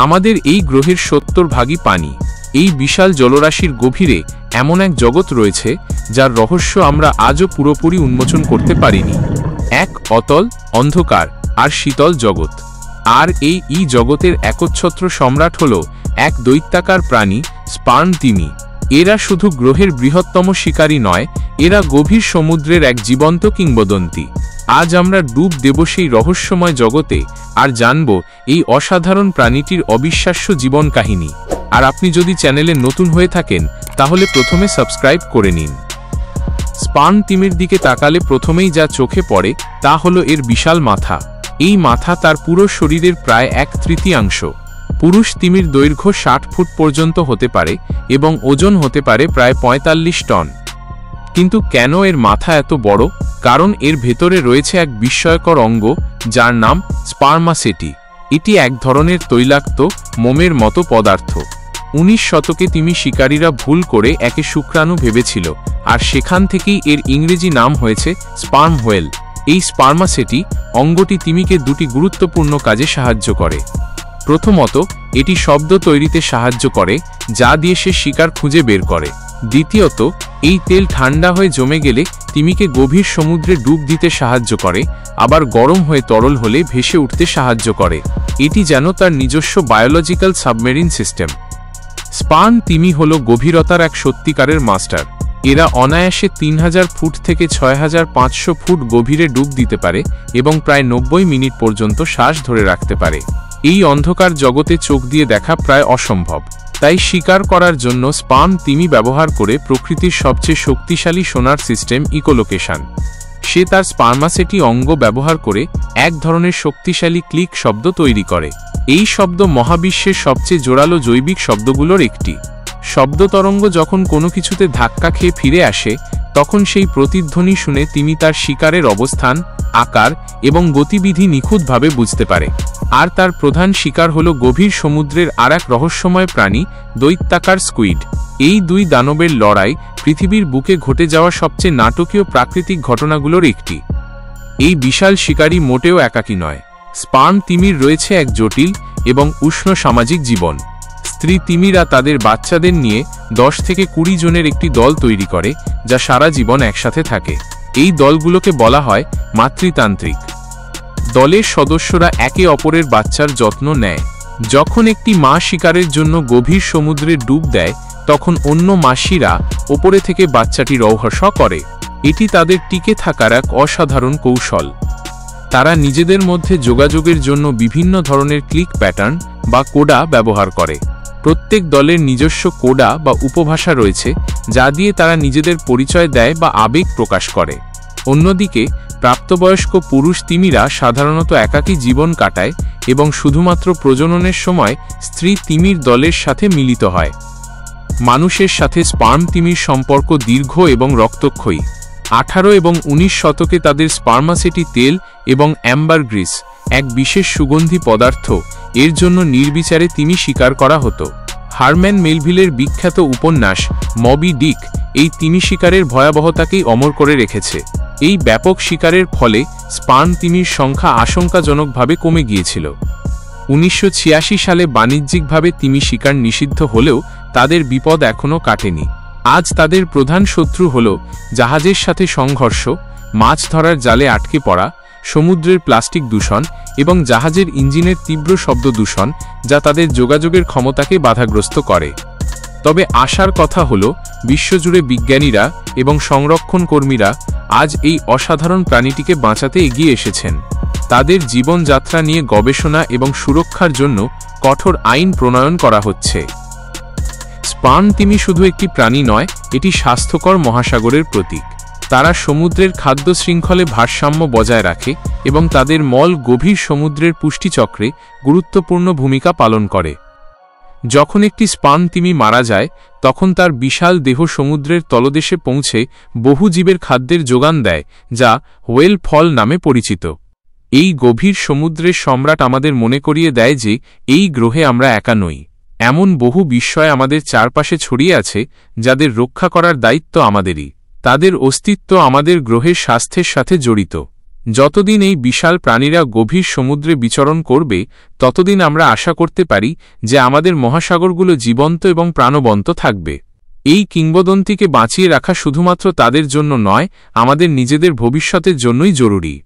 আমাদের এই গ্রহের ৭০ ভাগই পানি। এই বিশাল জলরাশির গভীরে এমন এক জগৎ রয়েছে যার রহস্য আমরা আজও পুরোপুরি উন্মোচন করতে পারিনি। এক অতল, অন্ধকার আর শীতল জগৎ। আর এই জগতের একচ্ছত্র সম্রাট হল এক দৈত্যাকার প্রাণী, স্পার্ম তিমি। এরা শুধু গ্রহের বৃহত্তম শিকারী নয়, এরা গভীর সমুদ্রের এক জীবন্ত কিংবদন্তি। আজ আমরা ডুব দেব সেই রহস্যময় জগতে আর জানব এই অসাধারণ প্রাণীটির অবিশ্বাস্য জীবন কাহিনী। আর আপনি যদি চ্যানেলে নতুন হয়ে থাকেন তাহলে প্রথমে সাবস্ক্রাইব করে নিন। স্পার্ম তিমির দিকে তাকালে প্রথমেই যা চোখে পড়ে তা হলো এর বিশাল মাথা। এই মাথা তার পুরো শরীরের প্রায় 1/3। পুরুষ তিমির দৈর্ঘ্য 60 ফুট পর্যন্ত হতে পারে এবং ওজন হতে পারে প্রায় 45 টন। কিন্তু কেন এর মাথা এত বড়? কারণ এর ভেতরে রয়েছে এক বিস্ময়কর অঙ্গ যার নাম স্পার্মাসেটি। এটি এক ধরনের তৈলাক্ত মোমের মতো পদার্থ। 19 শতকে তিমি শিকারীরা ভুল করে একে শুক্রাণু ভেবেছিল, আর সেখান থেকেই এর ইংরেজি নাম হয়েছে স্পার্ম হোয়েল। এই স্পার্মাসেটি অঙ্গটি তিমিকে দুটি গুরুত্বপূর্ণ কাজে সাহায্য করে। প্রথমত, এটি শব্দ তৈরিতে সাহায্য করে, যা দিয়ে সে শিকার খুঁজে বের করে। দ্বিতীয়ত, এই তেল ঠান্ডা হয়ে জমে গেলে তিমিকে গভীর সমুদ্রে ডুব দিতে সাহায্য করে, আবার গরম হয়ে তরল হলে ভেসে উঠতে সাহায্য করে। এটি যেন তার নিজস্ব বায়োলজিক্যাল সাবমেরিন সিস্টেম। স্পার্ম তিমি হল গভীরতার এক সত্যিকারের মাস্টার। এরা অনায়াসে 3000 ফুট থেকে 6500 ফুট গভীরে ডুব দিতে পারে এবং প্রায় 90 মিনিট পর্যন্ত শ্বাস ধরে রাখতে পারে। এই অন্ধকার জগতে চোখ দিয়ে দেখা প্রায় অসম্ভব। তাই শিকার করার জন্য স্পার্ম তিমি ব্যবহার করে প্রকৃতির সবচেয়ে শক্তিশালী সোনার সিস্টেম ইকোলোকেশন। সে তার স্পার্মাসেটি অঙ্গ ব্যবহার করে এক ধরনের শক্তিশালী ক্লিক শব্দ তৈরি করে। এই শব্দ মহাবিশ্বের সবচেয়ে জোরালো জৈবিক শব্দগুলোর একটি। শব্দ তরঙ্গ যখন কোনো কিছুতে ধাক্কা খেয়ে ফিরে আসে, তখন সেই প্রতিধ্বনি শুনে তিমি তার শিকারের অবস্থান, আকার এবং গতিবিধি নিখুঁতভাবে বুঝতে পারে। আর তার প্রধান শিকার হল গভীর সমুদ্রের আর এক রহস্যময় প্রাণী, দৈত্যাকার স্কুইড। এই দুই দানবের লড়াই পৃথিবীর বুকে ঘটে যাওয়া সবচেয়ে নাটকীয় প্রাকৃতিক ঘটনাগুলোর একটি। এই বিশাল শিকারী মোটেও একাকী নয়। স্পার্ম তিমির রয়েছে এক জটিল এবং উষ্ণ সামাজিক জীবন। স্ত্রী তিমিরা তাদের বাচ্চাদের নিয়ে 10 থেকে 20 জনের একটি দল তৈরি করে, যা সারা জীবন একসাথে থাকে। এই দলগুলোকে বলা হয় মাতৃতান্ত্রিক। দলের সদস্যরা একে অপরের বাচ্চার যত্ন নেয়। যখন একটি মা শিকারের জন্য গভীর সমুদ্রে ডুব দেয়, তখন অন্য মাসিরা ওপরে থেকে বাচ্চাটি রক্ষা করে। এটি তাদের টিকে থাকার এক অসাধারণ কৌশল। তারা নিজেদের মধ্যে যোগাযোগের জন্য বিভিন্ন ধরনের ক্লিক প্যাটার্ন বা কোডা ব্যবহার করে। প্রত্যেক দলের নিজস্ব কোডা বা উপভাষা রয়েছে, যা দিয়ে তারা নিজেদের পরিচয় দেয় বা আবেগ প্রকাশ করে। অন্যদিকে প্রাপ্তবয়স্ক পুরুষ তিমিরা সাধারণত একাকী জীবন কাটায় এবং শুধুমাত্র প্রজননের সময় স্ত্রী তিমির দলের সাথে মিলিত হয়। মানুষের সাথে স্পার্ম তিমির সম্পর্ক দীর্ঘ এবং রক্তক্ষয়ী। 18 এবং 19 শতকে তাদের স্পার্মাসেটি তেল এবং অ্যাম্বারগ্রিস, এক বিশেষ সুগন্ধি পদার্থ, এর জন্য নির্বিচারে তিমি শিকার করা হতো। হারম্যান মেলভিলের বিখ্যাত উপন্যাস মবি ডিক এই তিমি শিকারের ভয়াবহতাকেই অমর করে রেখেছে। এই ব্যাপক শিকারের ফলে স্পার্ম তিমির সংখ্যা আশঙ্কাজনকভাবে কমে গিয়েছিল। 1986 সালে বাণিজ্যিকভাবে তিমি শিকার নিষিদ্ধ হলেও তাদের বিপদ এখনও কাটেনি। আজ তাদের প্রধান শত্রু হল জাহাজের সাথে সংঘর্ষ, মাছ ধরার জালে আটকে পড়া, সমুদ্রের প্লাস্টিক দূষণ এবং জাহাজের ইঞ্জিনের তীব্র শব্দ দূষণ, যা তাদের যোগাযোগের ক্ষমতাকে বাধাগ্রস্ত করে। তবে আশার কথা হল, বিশ্বজুড়ে বিজ্ঞানীরা এবং সংরক্ষণ কর্মীরা আজ এই অসাধারণ প্রাণীটিকে বাঁচাতে এগিয়ে এসেছেন। তাদের জীবনযাত্রা নিয়ে গবেষণা এবং সুরক্ষার জন্য কঠোর আইন প্রণয়ন করা হচ্ছে। স্পার্ম তিমি শুধু একটি প্রাণী নয়, এটি স্বাস্থ্যকর মহাসাগরের প্রতীক। তারা সমুদ্রের খাদ্য শৃঙ্খলে ভারসাম্য বজায় রাখে এবং তাদের মল গভীর সমুদ্রের পুষ্টিচক্রে গুরুত্বপূর্ণ ভূমিকা পালন করে। যখন একটি স্পার্ম তিমি মারা যায়, তখন তার বিশাল দেহ সমুদ্রের তলদেশে পৌঁছে বহু জীবের খাদ্যের যোগান দেয়, যা হোয়েল ফল নামে পরিচিত। এই গভীর সমুদ্রের সম্রাট আমাদের মনে করিয়ে দেয় যে এই গ্রহে আমরা একা নই। এমন বহু বিস্ময় আমাদের চারপাশে ছড়িয়ে আছে, যাদের রক্ষা করার দায়িত্ব আমাদেরই। তাদের অস্তিত্ব আমাদের গ্রহের স্বাস্থ্যের সাথে জড়িত। যতদিন এই বিশাল প্রাণীরা গভীর সমুদ্রে বিচরণ করবে ততদিন আমরা আশা করতে পারি যে আমাদের মহাসাগরগুলো জীবন্ত এবং প্রাণবন্ত থাকবে। এই কিংবদন্তিকে বাঁচিয়ে রাখা শুধুমাত্র তাদের জন্য নয়, আমাদের নিজেদের ভবিষ্যতের জন্যই জরুরি।